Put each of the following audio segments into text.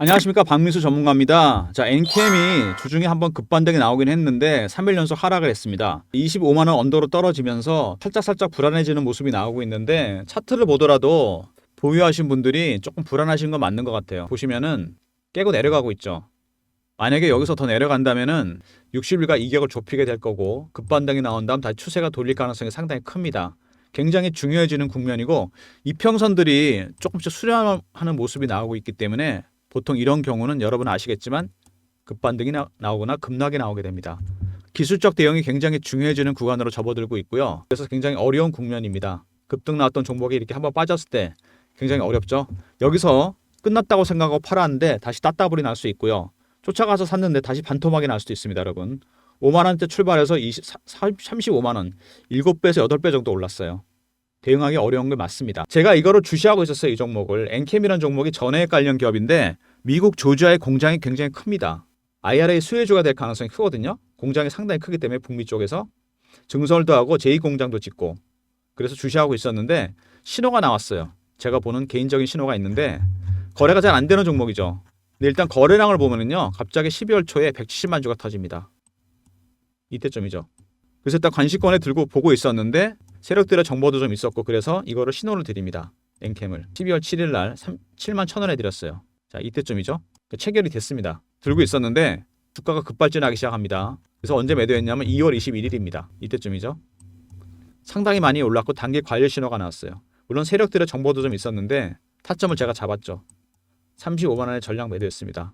안녕하십니까, 박민수 전문가입니다. 자, 엔캠이 주중에 한번 급반등이 나오긴 했는데 3일 연속 하락을 했습니다. 25만 원 언더로 떨어지면서 살짝 불안해지는 모습이 나오고 있는데, 차트를 보더라도 보유하신 분들이 조금 불안하신 건 맞는 것 같아요. 보시면은 깨고 내려가고 있죠. 만약에 여기서 더 내려간다면은 60일가 이격을 좁히게 될 거고, 급반등이 나온 다음 다시 추세가 돌릴 가능성이 상당히 큽니다. 굉장히 중요해지는 국면이고, 이평선들이 조금씩 수렴하는 모습이 나오고 있기 때문에 보통 이런 경우는 여러분 아시겠지만 급반등이 나오거나 급락이 나오게 됩니다. 기술적 대응이 굉장히 중요해지는 구간으로 접어들고 있고요. 그래서 굉장히 어려운 국면입니다. 급등 나왔던 종목이 이렇게 한번 빠졌을 때 굉장히 어렵죠. 여기서 끝났다고 생각하고 팔았는데 다시 따따블이 날 수 있고요. 쫓아가서 샀는데 다시 반토막이 날 수도 있습니다, 여러분. 5만 원대 출발해서 35만 원, 7배에서 8배 정도 올랐어요. 대응하기 어려운 게 맞습니다. 제가 이거를 주시하고 있었어요, 이 종목을. 엔캠이라는 종목이 전해액 관련 기업인데 미국 조지아의 공장이 굉장히 큽니다. IRA 수혜주가 될 가능성이 크거든요. 공장이 상당히 크기 때문에 북미 쪽에서 증설도 하고 제2공장도 짓고, 그래서 주시하고 있었는데 신호가 나왔어요. 제가 보는 개인적인 신호가 있는데 거래가 잘 안 되는 종목이죠. 근데 일단 거래량을 보면은요, 갑자기 12월 초에 170만 주가 터집니다. 이때쯤이죠. 그래서 일단 관심권에 들고 보고 있었는데 세력들의 정보도 좀 있었고, 그래서 이거를 신호를 드립니다. 엔캠을 12월 7일 날 7만 1,000원에 드렸어요. 자, 이때쯤이죠. 체결이 됐습니다. 들고 있었는데 주가가 급발진하기 시작합니다. 그래서 언제 매도했냐면 2월 21일입니다. 이때쯤이죠. 상당히 많이 올랐고 단기 과열 신호가 나왔어요. 물론 세력들의 정보도 좀 있었는데 타점을 제가 잡았죠. 35만 원에 전량 매도했습니다.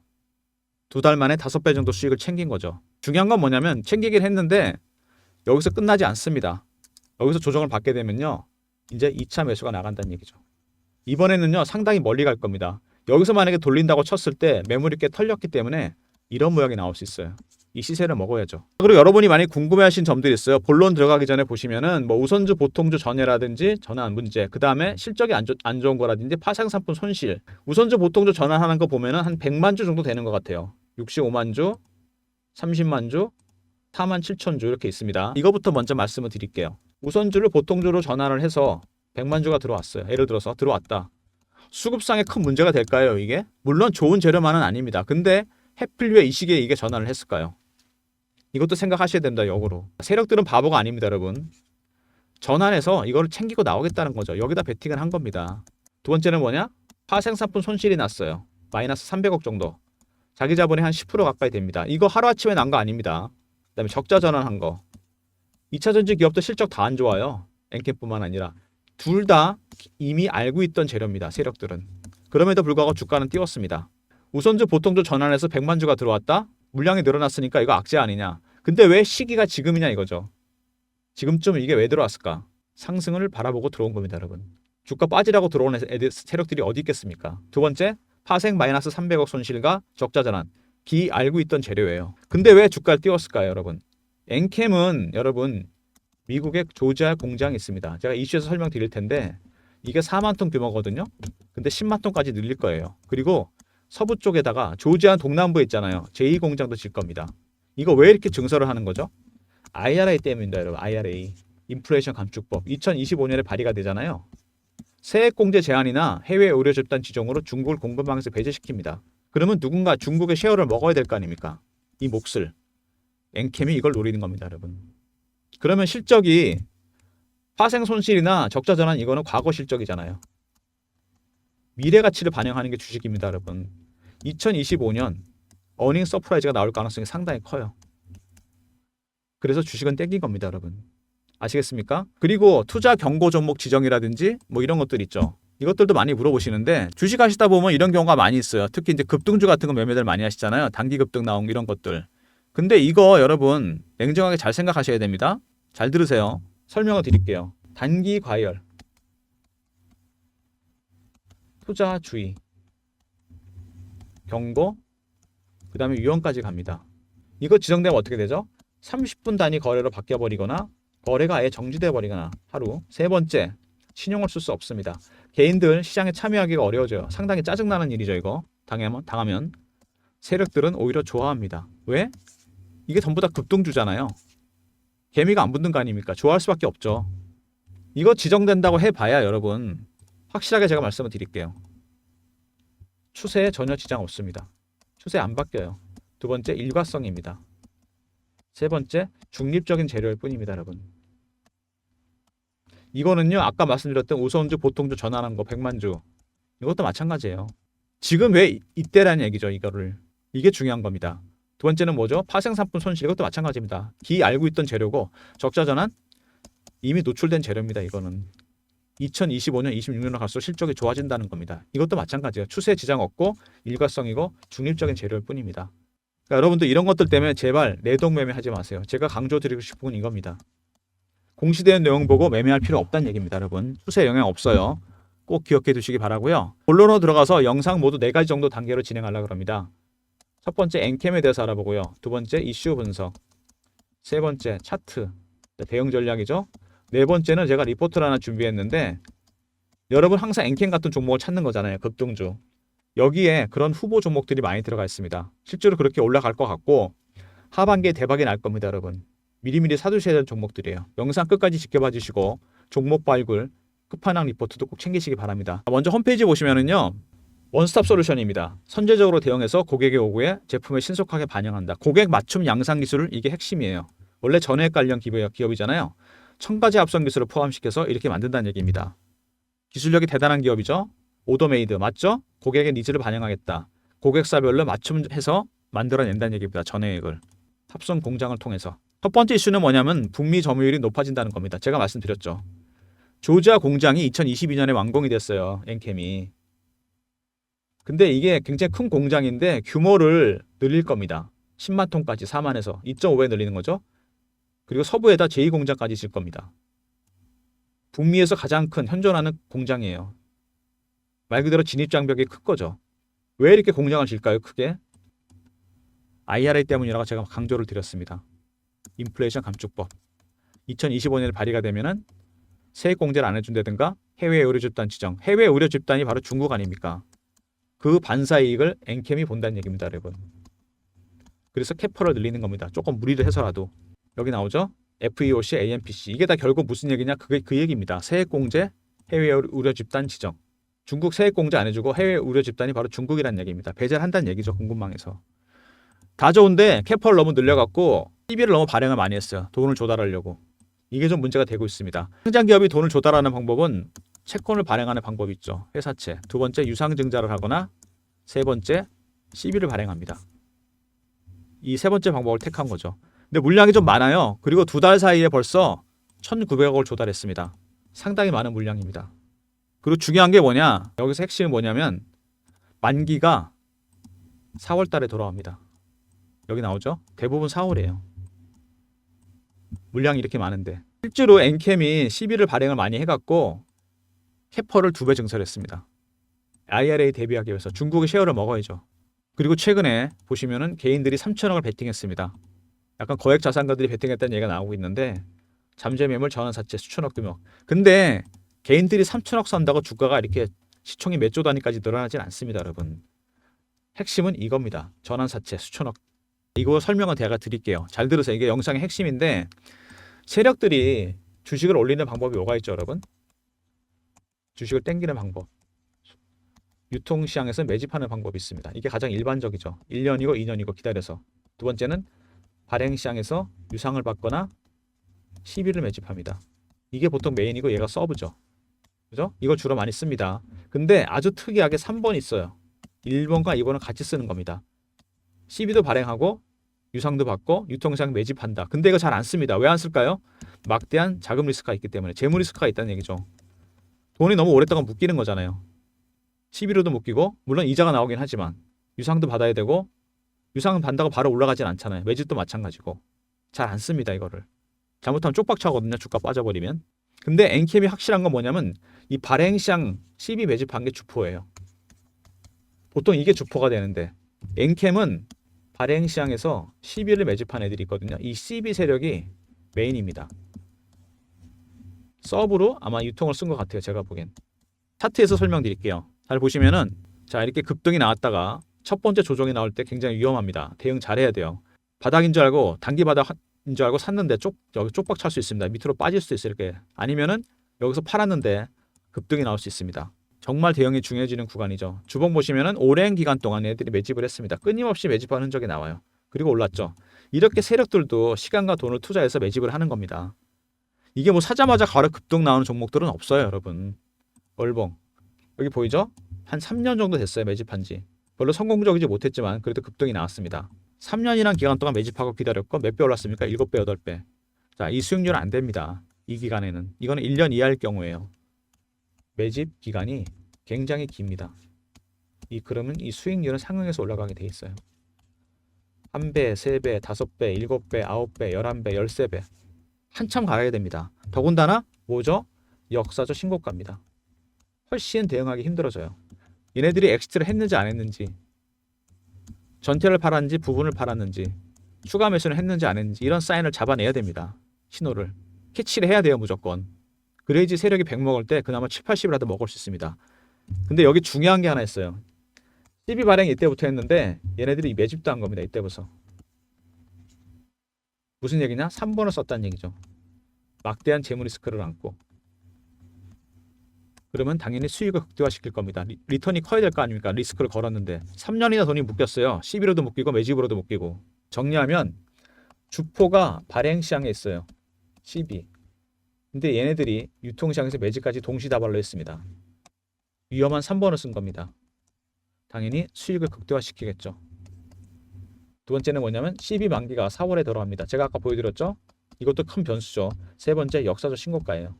2달 만에 5배 정도 수익을 챙긴 거죠. 중요한 건 뭐냐면 챙기긴 했는데 여기서 끝나지 않습니다. 여기서 조정을 받게 되면요, 이제 2차 매수가 나간다는 얘기죠. 이번에는요, 상당히 멀리 갈 겁니다. 여기서 만약에 돌린다고 쳤을 때 매물이 꽤 털렸기 때문에 이런 모양이 나올 수 있어요. 이 시세를 먹어야죠. 그리고 여러분이 많이 궁금해하신 점들이 있어요. 본론 들어가기 전에 보시면은 뭐 우선주 보통주 전해라든지 전환 문제, 그 다음에 실적이 안 좋은 거라든지 파생상품 손실, 우선주 보통주 전환하는 거 보면은 한 100만 주 정도 되는 것 같아요. 65만 주, 30만 주, 4만 7천 주 이렇게 있습니다. 이거부터 먼저 말씀을 드릴게요. 우선주를 보통주로 전환을 해서 100만 주가 들어왔어요. 예를 들어서 들어왔다. 수급상에 큰 문제가 될까요, 이게? 물론 좋은 재료만은 아닙니다. 근데 해필 왜 이 시기에 이게 전환을 했을까요? 이것도 생각하셔야 됩니다, 역으로. 세력들은 바보가 아닙니다, 여러분. 전환해서 이거를 챙기고 나오겠다는 거죠. 여기다 베팅을 한 겁니다. 두 번째는 뭐냐? 파생상품 손실이 났어요. 마이너스 300억 정도. 자기 자본이 한 10% 가까이 됩니다. 이거 하루아침에 난 거 아닙니다. 그 다음에 적자 전환한 거. 2차전지 기업도 실적 다 안 좋아요. 엔캠뿐만 아니라. 둘 다 이미 알고 있던 재료입니다, 세력들은. 그럼에도 불구하고 주가는 띄웠습니다. 우선주 보통주 전환해서 100만 주가 들어왔다? 물량이 늘어났으니까 이거 악재 아니냐. 근데 왜 시기가 지금이냐 이거죠. 지금쯤 이게 왜 들어왔을까? 상승을 바라보고 들어온 겁니다, 여러분. 주가 빠지라고 들어온 세력들이 어디 있겠습니까? 두 번째, 파생 마이너스 300억 손실과 적자 전환. 알고 있던 재료예요. 근데 왜 주가를 띄웠을까요, 여러분? 엔캠은 여러분 미국의 조지아 공장이 있습니다. 제가 이슈에서 설명드릴 텐데 이게 4만 톤 규모거든요. 근데 10만 톤까지 늘릴 거예요. 그리고 서부 쪽에다가 조지아 동남부에 있잖아요. 제2공장도 질 겁니다. 이거 왜 이렇게 증설을 하는 거죠? IRA 때문입니다, 여러분. IRA. 인플레이션 감축법. 2025년에 발의가 되잖아요. 세액공제 제한이나 해외 의료 집단 지정으로 중국을 공급망에서 배제시킵니다. 그러면 누군가 중국의 쉐어를 먹어야 될 거 아닙니까? 이 몫을. 엔캠이 이걸 노리는 겁니다, 여러분. 그러면 실적이 파생 손실이나 적자 전환, 이거는 과거 실적이잖아요. 미래 가치를 반영하는 게 주식입니다, 여러분. 2025년 어닝 서프라이즈가 나올 가능성이 상당히 커요. 그래서 주식은 땡긴 겁니다, 여러분. 아시겠습니까? 그리고 투자 경고 종목 지정이라든지 뭐 이런 것들 있죠. 이것들도 많이 물어보시는데 주식 하시다 보면 이런 경우가 많이 있어요. 특히 이제 급등주 같은 거 매매들 많이 하시잖아요. 단기 급등 나온 이런 것들. 근데 이거 여러분 냉정하게 잘 생각하셔야 됩니다. 잘 들으세요. 설명을 드릴게요. 단기 과열, 투자 주의, 경고, 그 다음에 위험까지 갑니다. 이거 지정되면 어떻게 되죠? 30분 단위 거래로 바뀌어버리거나 거래가 아예 정지돼 버리거나 하루. 세 번째, 신용을 쓸 수 없습니다. 개인들 시장에 참여하기가 어려워져요. 상당히 짜증나는 일이죠, 이거. 당하면. 세력들은 오히려 좋아합니다. 왜? 이게 전부 다 급등주잖아요. 개미가 안 붙는 거 아닙니까? 좋아할 수밖에 없죠. 이거 지정된다고 해봐야 여러분 확실하게 제가 말씀을 드릴게요. 추세에 전혀 지장 없습니다. 추세 안 바뀌어요. 두 번째 일과성입니다. 세 번째 중립적인 재료일 뿐입니다, 여러분. 이거는요, 아까 말씀드렸던 우선주, 보통주 전환한 거 100만주 이것도 마찬가지예요. 지금 왜 이때라는 얘기죠, 이거를. 이게 중요한 겁니다. 두 번째는 뭐죠? 파생상품 손실, 이것도 마찬가지입니다. 기 알고 있던 재료고 적자 전환 이미 노출된 재료입니다. 이거는 2025년, 26년으로 갈수록 실적이 좋아진다는 겁니다. 이것도 마찬가지예요. 추세 지장 없고 일과성이고 중립적인 재료일 뿐입니다. 그러니까 여러분들 이런 것들 때문에 제발 내동매매 하지 마세요. 제가 강조드리고 싶은 건 이겁니다. 공시되는 내용 보고 매매할 필요 없다는 얘기입니다, 여러분. 추세 영향 없어요. 꼭 기억해 두시기 바라고요. 본론으로 들어가서 영상 모두 4가지 정도 단계로 진행하려고 합니다. 첫 번째 엔캠에 대해서 알아보고요. 두 번째 이슈 분석. 세 번째 차트. 대응 전략이죠. 네 번째는 제가 리포트를 하나 준비했는데 여러분 항상 엔캠 같은 종목을 찾는 거잖아요. 급등주. 여기에 그런 후보 종목들이 많이 들어가 있습니다. 실제로 그렇게 올라갈 것 같고 하반기에 대박이 날 겁니다, 여러분. 미리미리 사두셔야 될 종목들이에요. 영상 끝까지 지켜봐 주시고 종목 발굴, 끝판왕 리포트도 꼭 챙기시기 바랍니다. 먼저 홈페이지 보시면은요. 원스톱 솔루션입니다. 선제적으로 대응해서 고객의 요구에 제품을 신속하게 반영한다. 고객 맞춤 양상 기술을 이게 핵심이에요. 원래 전해액 관련 기업이잖아요. 1000가지 합성 기술을 포함시켜서 이렇게 만든다는 얘기입니다. 기술력이 대단한 기업이죠. 오더메이드 맞죠? 고객의 니즈를 반영하겠다. 고객사별로 맞춤해서 만들어낸다는 얘기입니다. 전해액을. 합성 공장을 통해서. 첫 번째 이슈는 뭐냐면 북미 점유율이 높아진다는 겁니다. 제가 말씀드렸죠. 조지아 공장이 2022년에 완공이 됐어요. 엔캠이. 근데 이게 굉장히 큰 공장인데 규모를 늘릴 겁니다. 10만 톤까지 4만에서 2.5배 늘리는 거죠. 그리고 서부에다 제2공장까지 질 겁니다. 북미에서 가장 큰 현존하는 공장이에요. 말 그대로 진입장벽이 큰 거죠. 왜 이렇게 공장을 질까요? 크게? IRA 때문이라고 제가 강조를 드렸습니다. 인플레이션 감축법. 2025년에 발의가 되면은 세액 공제를 안 해준다든가 해외 의료 집단 지정. 해외 의료 집단이 바로 중국 아닙니까? 그 반사 이익을 엔캠이 본다는 얘기입니다, 여러분. 그래서 캐퍼를 늘리는 겁니다. 조금 무리를 해서라도. 여기 나오죠? FEOC, AMPC. 이게 다 결국 무슨 얘기냐? 그게 그 얘기입니다. 세액 공제, 해외 의료 집단 지정. 중국 세액 공제 안 해주고 해외 의료 집단이 바로 중국이라는 얘기입니다. 배제를 한다는 얘기죠, 공급망에서. 다 좋은데 캐퍼를 너무 늘려갖고 시비를 너무 발행을 많이 했어요. 돈을 조달하려고. 이게 좀 문제가 되고 있습니다. 상장 기업이 돈을 조달하는 방법은 채권을 발행하는 방법이 있죠. 회사채. 두 번째 유상증자를 하거나 세 번째 시비를 발행합니다. 이 세 번째 방법을 택한 거죠. 근데 물량이 좀 많아요. 그리고 2달 사이에 벌써 1,900억을 조달했습니다. 상당히 많은 물량입니다. 그리고 중요한 게 뭐냐? 여기서 핵심이 뭐냐면 만기가 4월 달에 돌아옵니다. 여기 나오죠? 대부분 4월이에요. 물량이 이렇게 많은데 실제로 엔캠이 시비를 발행을 많이 해갖고 캐퍼를 2배 증설했습니다. IRA 대비하기 위해서 중국의 쉐어를 먹어야죠. 그리고 최근에 보시면은 개인들이 3천억을 베팅했습니다. 약간 거액 자산가들이 베팅했다는 얘기가 나오고 있는데 잠재 매물, 전환사채, 수천억 금액. 근데 개인들이 3천억 산다고 주가가 이렇게 시총이 몇 조 단위까지 늘어나진 않습니다, 여러분. 핵심은 이겁니다. 전환사채, 수천억. 이거 설명은 제가 드릴게요. 잘 들으세요. 이게 영상의 핵심인데 세력들이 주식을 올리는 방법이 뭐가 있죠, 여러분? 주식을 땡기는 방법. 유통시장에서 매집하는 방법이 있습니다. 이게 가장 일반적이죠. 1년이고 2년이고 기다려서. 두 번째는 발행시장에서 유상을 받거나 시비를 매집합니다. 이게 보통 메인이고 얘가 서브죠. 그죠? 이걸 주로 많이 씁니다. 근데 아주 특이하게 3번 있어요. 1번과 2번은 같이 쓰는 겁니다. 시비도 발행하고 유상도 받고 유통시장 매집한다. 근데 이거 잘 안 씁니다. 왜 안 쓸까요? 막대한 자금 리스크가 있기 때문에. 재무 리스크가 있다는 얘기죠. 돈이 너무 오랫동안 묶이는 거잖아요. 시비로도 묶이고 물론 이자가 나오긴 하지만 유상도 받아야 되고 유상은 받는다고 바로 올라가진 않잖아요. 매집도 마찬가지고. 잘 안 씁니다, 이거를. 잘못하면 쪽박차거든요. 주가 빠져버리면. 근데 엔캠이 확실한 건 뭐냐면 이 발행시장 시비 매집한 게 주포예요. 보통 이게 주포가 되는데 엔캠은 발행시장에서 시비를 매집한 애들이 있거든요. 이 CB 세력이 메인입니다. 서브로 아마 유통을 쓴 것 같아요. 제가 보기엔. 차트에서 설명드릴게요. 잘 보시면은 자 이렇게 급등이 나왔다가 첫 번째 조정이 나올 때 굉장히 위험합니다. 대응 잘해야 돼요. 바닥인 줄 알고 단기 바닥인 줄 알고 샀는데 여기 쪽박 찰 수 있습니다. 밑으로 빠질 수 있어요. 이렇게. 아니면은 여기서 팔았는데 급등이 나올 수 있습니다. 정말 대응이 중요해지는 구간이죠. 주봉 보시면은 오랜 기간 동안 얘들이 매집을 했습니다. 끊임없이 매집하는 흔적이 나와요. 그리고 올랐죠. 이렇게 세력들도 시간과 돈을 투자해서 매집을 하는 겁니다. 이게 뭐 사자마자 가로 급등 나오는 종목들은 없어요, 여러분. 월봉 여기 보이죠? 한 3년 정도 됐어요, 매집한 지. 별로 성공적이지 못했지만 그래도 급등이 나왔습니다. 3년이란 기간 동안 매집하고 기다렸고 몇 배 올랐습니까? 7배, 8배. 자, 이 수익률은 안 됩니다. 이 기간에는. 이거는 1년 이하일 경우에요. 매집 기간이 굉장히 깁니다. 그러면 이 수익률은 상승해서 올라가게 돼 있어요. 1배, 3배, 5배, 7배, 9배, 11배, 13배. 한참 가야 됩니다. 더군다나 뭐죠? 역사적 신고가입니다. 훨씬 대응하기 힘들어져요. 얘네들이 엑시트를 했는지 안 했는지, 전체를 팔았는지 부분을 팔았는지, 추가 매수를 했는지 안 했는지 이런 사인을 잡아내야 됩니다. 신호를 캐치를 해야 돼요, 무조건. 그래야지 세력이 100 먹을 때 그나마 7, 80이라도 먹을 수 있습니다. 근데 여기 중요한 게 하나 있어요. 12 발행이 이때부터 했는데 얘네들이 매집도 한 겁니다. 이때부터. 무슨 얘기냐? 3번을 썼다는 얘기죠. 막대한 재무 리스크를 안고. 그러면 당연히 수익을 극대화시킬 겁니다. 리턴이 커야 될 거 아닙니까? 리스크를 걸었는데 3년이나 돈이 묶였어요. 11호도 묶이고 매집으로도 묶이고. 정리하면 주포가 발행시장에 있어요. 12. 근데 얘네들이 유통시장에서 매집까지 동시다발로 했습니다. 위험한 3번을 쓴 겁니다. 당연히 수익을 극대화시키겠죠. 두 번째는 뭐냐면 12 만기가 4월에 들어갑니다. 제가 아까 보여드렸죠? 이것도 큰 변수죠. 세 번째 역사적 신고가예요.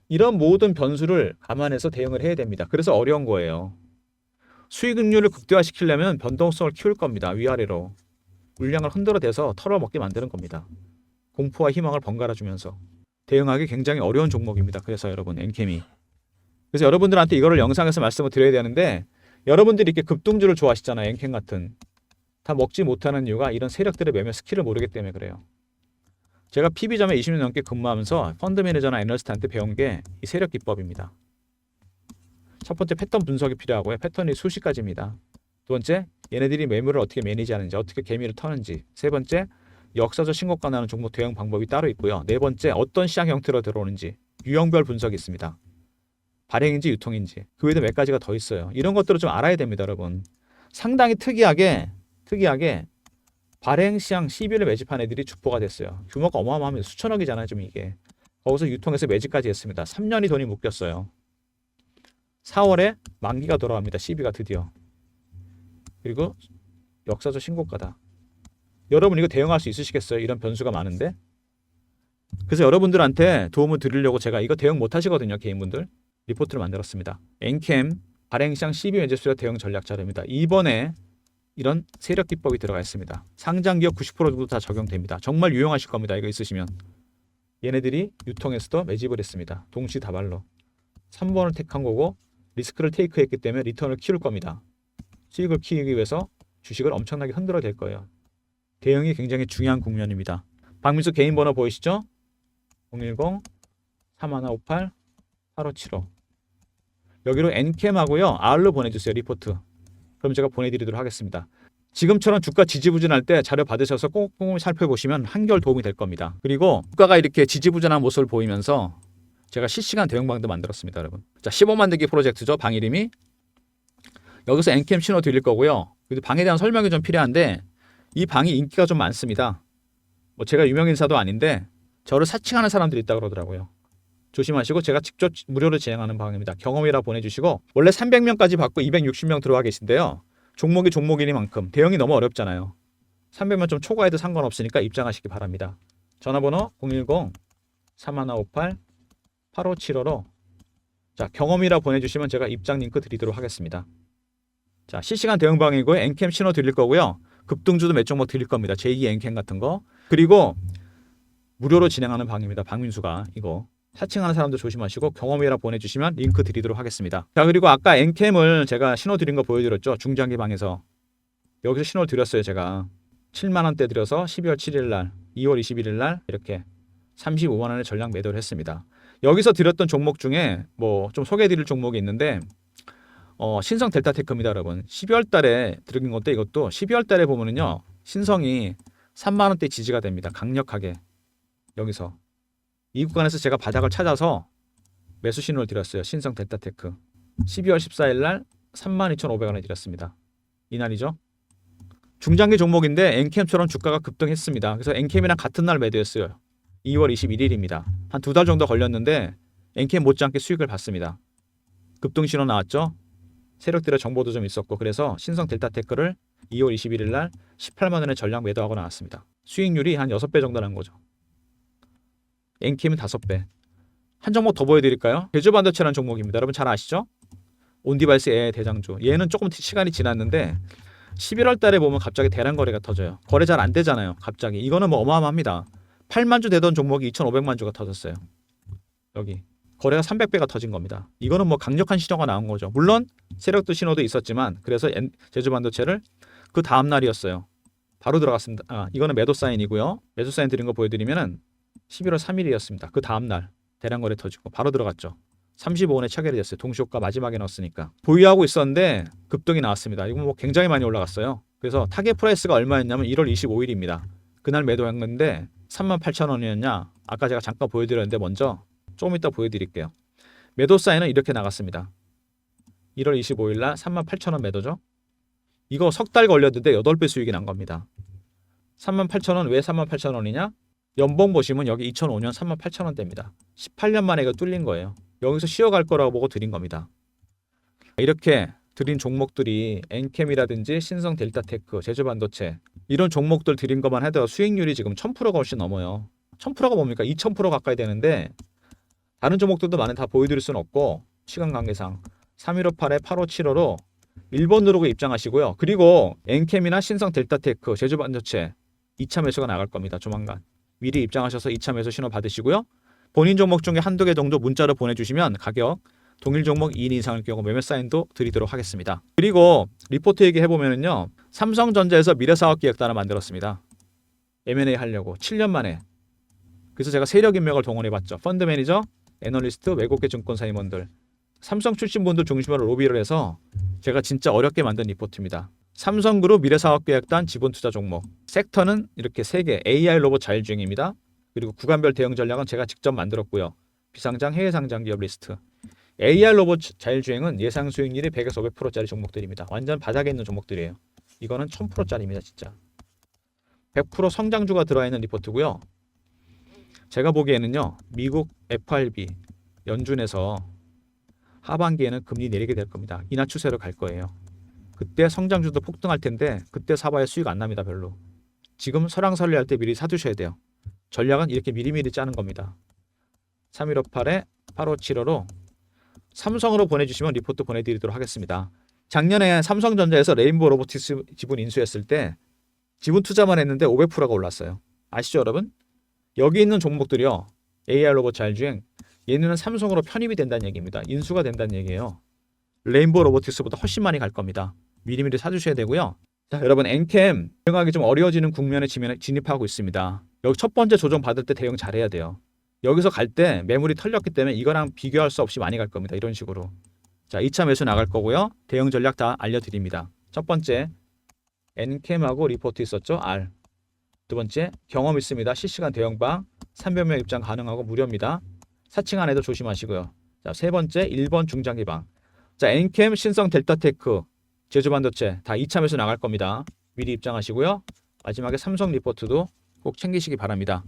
이런 모든 변수를 감안해서 대응을 해야 됩니다. 그래서 어려운 거예요. 수익률을 극대화시키려면 변동성을 키울 겁니다. 위아래로. 물량을 흔들어대서 털어먹게 만드는 겁니다. 공포와 희망을 번갈아 주면서. 대응하기 굉장히 어려운 종목입니다. 그래서 여러분 엔캠이. 그래서 여러분들한테 이거를 영상에서 말씀을 드려야 되는데 여러분들이 이렇게 급등주를 좋아하시잖아요. 엔캠 같은. 다 먹지 못하는 이유가 이런 세력들의 매매 스킬을 모르기 때문에 그래요. 제가 PB점에 20년 넘게 근무하면서 펀드 매니저나 애널리스트한테 배운 게 이 세력 기법입니다. 첫 번째 패턴 분석이 필요하고요. 패턴이 수십 가지입니다. 두 번째 얘네들이 매물을 어떻게 매니지하는지 어떻게 개미를 터는지. 세 번째 역사적 신고가 나는 종목 대응 방법이 따로 있고요. 네 번째 어떤 시장 형태로 들어오는지 유형별 분석이 있습니다. 발행인지 유통인지. 그 외에도 몇 가지가 더 있어요. 이런 것들을 좀 알아야 됩니다, 여러분. 상당히 특이하게 발행시장 12일에 매집한 애들이 주포가 됐어요. 규모가 어마어마합니다. 수천억이잖아요, 지금 이게. 거기서 유통해서 매집까지 했습니다. 3년이 돈이 묶였어요. 4월에 만기가 돌아갑니다. 12가 드디어. 그리고 역사적 신고가다. 여러분 이거 대응할 수 있으시겠어요? 이런 변수가 많은데. 그래서 여러분들한테 도움을 드리려고 제가 이거 대응 못 하시거든요. 개인분들. 리포트를 만들었습니다. 엔캠 발행시장 12 매집수요 대응 전략 자료입니다. 이번에 이런 세력 기법이 들어가 있습니다. 상장 기업 90% 정도 다 적용됩니다. 정말 유용하실 겁니다. 이거 있으시면. 얘네들이 유통에서도 매집을 했습니다. 동시다발로. 3번을 택한 거고 리스크를 테이크했기 때문에 리턴을 키울 겁니다. 수익을 키우기 위해서 주식을 엄청나게 흔들어야 될 거예요. 대응이 굉장히 중요한 국면입니다. 박민수 개인 번호 보이시죠? 010-3158-8575 여기로 엔캠하고요. R로 보내주세요. 리포트. 그럼 제가 보내드리도록 하겠습니다. 지금처럼 주가 지지부진할 때 자료 받으셔서 꼼꼼히 살펴보시면 한결 도움이 될 겁니다. 그리고 주가가 이렇게 지지부진한 모습을 보이면서 제가 실시간 대응방도 만들었습니다, 여러분. 자, 15 만들기 프로젝트죠. 방 이름이. 여기서 엔캠 신호 드릴 거고요. 그래도 방에 대한 설명이 좀 필요한데 이 방이 인기가 좀 많습니다. 뭐 제가 유명 인사도 아닌데 저를 사칭하는 사람들이 있다 그러더라고요. 조심하시고 제가 직접 무료로 진행하는 방입니다. 경험이라 보내주시고 원래 300명까지 받고 260명 들어와 계신데요. 종목이 종목이니만큼 대응이 너무 어렵잖아요. 300명 좀 초과해도 상관없으니까 입장하시기 바랍니다. 전화번호 010-3158-8575로 자 경험이라 보내주시면 제가 입장 링크 드리도록 하겠습니다. 자 실시간 대응방이고요. 엔캠 신호 드릴 거고요. 급등주도 몇 종목 드릴 겁니다. 제2 엔캠 같은 거. 그리고 무료로 진행하는 방입니다. 박민수가 이거. 사칭하는 사람들 조심하시고 경험이라 보내주시면 링크 드리도록 하겠습니다. 자 그리고 아까 엔캠을 제가 신호 드린 거 보여드렸죠. 중장기 방에서. 여기서 신호를 드렸어요. 제가 7만원대 드려서 12월 7일날 2월 21일날 이렇게 35만원의 전량 매도를 했습니다. 여기서 드렸던 종목 중에 뭐 좀 소개해드릴 종목이 있는데 신성 델타테크입니다. 여러분 12월 달에 드린 건데 이것도 12월 달에 보면은요 신성이 3만원대 지지가 됩니다. 강력하게 여기서 이 구간에서 제가 바닥을 찾아서 매수 신호를 드렸어요. 신성 델타테크. 12월 14일 날 32,500원에 드렸습니다. 이날이죠. 중장기 종목인데 엔캠처럼 주가가 급등했습니다. 그래서 엔캠이랑 같은 날 매도했어요. 2월 21일입니다. 한 2달 정도 걸렸는데 엔캠 못지않게 수익을 봤습니다. 급등 신호 나왔죠. 세력들의 정보도 좀 있었고 그래서 신성 델타테크를 2월 21일 날 18만 원에 전량 매도하고 나왔습니다. 수익률이 한 6배 정도 난 거죠. 엔캠은 5배. 한 종목 더 보여드릴까요? 제주반도체라는 종목입니다. 여러분 잘 아시죠? 온디바이스의 대장주. 얘는 조금 시간이 지났는데 11월 달에 보면 갑자기 대량 거래가 터져요. 거래 잘 안 되잖아요. 갑자기. 이거는 뭐 어마어마합니다. 8만 주 되던 종목이 2,500만 주가 터졌어요. 여기. 거래가 300배가 터진 겁니다. 이거는 뭐 강력한 신호가 나온 거죠. 물론 세력도 신호도 있었지만 그래서 제주반도체를 그 다음 날이었어요. 바로 들어갔습니다. 이거는 매도 사인이고요. 매도 사인 드린 거 보여드리면은 11월 3일이었습니다. 그 다음 날 대량 거래 터지고 바로 들어갔죠. 35원에 체결이 됐어요. 동시효과 마지막에 넣었으니까. 보유하고 있었는데 급등이 나왔습니다. 이거 뭐 굉장히 많이 올라갔어요. 그래서 타겟 프라이스가 얼마였냐면 1월 25일입니다. 그날 매도한 건데 38,000원이었냐? 아까 제가 잠깐 보여드렸는데 먼저 조금 이따 보여드릴게요. 매도 사인은 이렇게 나갔습니다. 1월 25일 날 38,000원 매도죠. 이거 석 달 걸렸는데 8배 수익이 난 겁니다. 38,000원 왜 38,000원이냐? 연봉 보시면 여기 2005년 38,000원대입니다. 18년 만에 이거 뚫린 거예요. 여기서 쉬어갈 거라고 보고 드린 겁니다. 이렇게 드린 종목들이 엔캠이라든지 신성 델타테크, 제주반도체 이런 종목들 드린 것만 해도 수익률이 지금 1000%가 훨씬 넘어요. 1000%가 뭡니까? 2000% 가까이 되는데 다른 종목들도 많은 다 보여드릴 수는 없고 시간 관계상 3158에 8575로 1번 누르고 입장하시고요. 그리고 엔캠이나 신성 델타테크, 제주반도체 2차 매수가 나갈 겁니다. 조만간. 미리 입장하셔서 2차 매수 신호 받으시고요. 본인 종목 중에 한두 개 정도 문자로 보내주시면 가격 동일 종목 2인 이상일 경우 매매 사인도 드리도록 하겠습니다. 그리고 리포트 얘기해보면요. 삼성전자에서 미래사업기획단을 만들었습니다. M&A 하려고 7년 만에. 그래서 제가 세력 인맥을 동원해봤죠. 펀드 매니저, 애널리스트, 외국계 증권사 임원들, 삼성 출신 분들 중심으로 로비를 해서 제가 진짜 어렵게 만든 리포트입니다. 삼성그룹 미래사업계획단 지분투자 종목. 섹터는 이렇게 3개. AI 로봇 자율주행입니다. 그리고 구간별 대응 전략은 제가 직접 만들었고요. 비상장, 해외 상장 기업 리스트. AI 로봇 자율주행은 예상 수익률이 100에서 500%짜리 종목들입니다. 완전 바닥에 있는 종목들이에요. 이거는 1000%짜리입니다. 진짜. 100% 성장주가 들어있는 리포트고요. 제가 보기에는요. 미국 FRB 연준에서 하반기에는 금리 내리게 될 겁니다. 인하 추세로 갈 거예요. 그때 성장주도 폭등할 텐데 그때 사봐야 수익 안 납니다. 별로. 지금 설왕설래할 때 미리 사두셔야 돼요. 전략은 이렇게 미리미리 짜는 겁니다. 3158에 8575로 삼성으로 보내주시면 리포트 보내드리도록 하겠습니다. 작년에 삼성전자에서 레인보우 로보틱스 지분 인수했을 때 지분 투자만 했는데 500%가 올랐어요. 아시죠 여러분? 여기 있는 종목들이요. AI 로봇 자율주행 얘네는 삼성으로 편입이 된다는 얘기입니다. 인수가 된다는 얘기예요. 레인보우 로보틱스보다 훨씬 많이 갈 겁니다. 미리미리 사주셔야 되고요. 자, 여러분 엔캠 대응하기 좀 어려워지는 국면에 진입하고 있습니다. 여기 첫 번째 조정 받을 때 대응 잘해야 돼요. 여기서 갈 때 매물이 털렸기 때문에 이거랑 비교할 수 없이 많이 갈 겁니다. 이런 식으로. 자, 2차 매수 나갈 거고요. 대응 전략 다 알려드립니다. 첫 번째 엔캠하고 리포트 있었죠. R. 두 번째 경험 있습니다. 실시간 대응방 300명 입장 가능하고 무료입니다. 사칭 안 해도 조심하시고요. 자, 세 번째 1번 중장기방. 자, 엔캠, 신성 델타테크, 제주반도체 다 2차 매수 나갈 겁니다. 미리 입장하시고요. 마지막에 삼성 리포트도 꼭 챙기시기 바랍니다.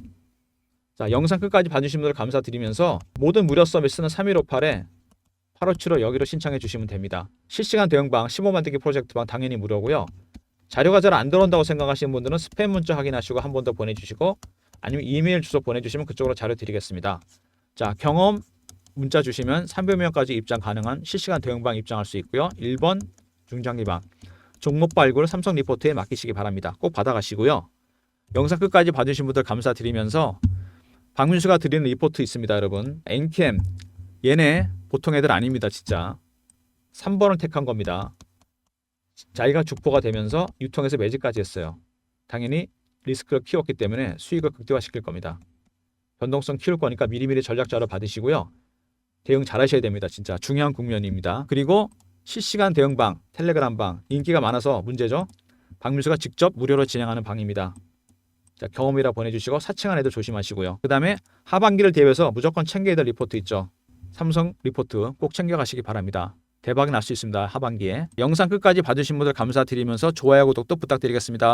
자, 영상 끝까지 봐주신 분들 감사드리면서 모든 무료 서비스는 3158에 8575 여기로 신청해 주시면 됩니다. 실시간 대응방 15만들기 프로젝트방 당연히 무료고요. 자료가 잘 안 들어온다고 생각하시는 분들은 스팸 문자 확인하시고 한 번 더 보내주시고 아니면 이메일 주소 보내주시면 그쪽으로 자료 드리겠습니다. 자, 경험 문자 주시면 300명까지 입장 가능한 실시간 대응방 입장할 수 있고요. 1번 중장기방 종목 발굴 삼성 리포트에 맡기시기 바랍니다. 꼭 받아가시고요. 영상 끝까지 봐주신 분들 감사드리면서 박민수가 드리는 리포트 있습니다. 여러분 엔캠 얘네 보통 애들 아닙니다. 진짜 3번을 택한 겁니다. 자기가 주포가 되면서 유통에서 매집까지 했어요. 당연히 리스크를 키웠기 때문에 수익을 극대화시킬 겁니다. 변동성 키울 거니까 미리미리 전략 자료 받으시고요. 대응 잘 하셔야 됩니다. 진짜 중요한 국면입니다. 그리고 실시간 대응방, 텔레그램방 인기가 많아서 문제죠. 박민수가 직접 무료로 진행하는 방입니다. 자, 경험이라 보내주시고 사칭한 애들 조심하시고요. 그 다음에 하반기를 대비해서 무조건 챙겨야 될 리포트 있죠. 삼성 리포트 꼭 챙겨가시기 바랍니다. 대박이 날 수 있습니다. 하반기에. 영상 끝까지 봐주신 분들 감사드리면서 좋아요, 구독도 부탁드리겠습니다.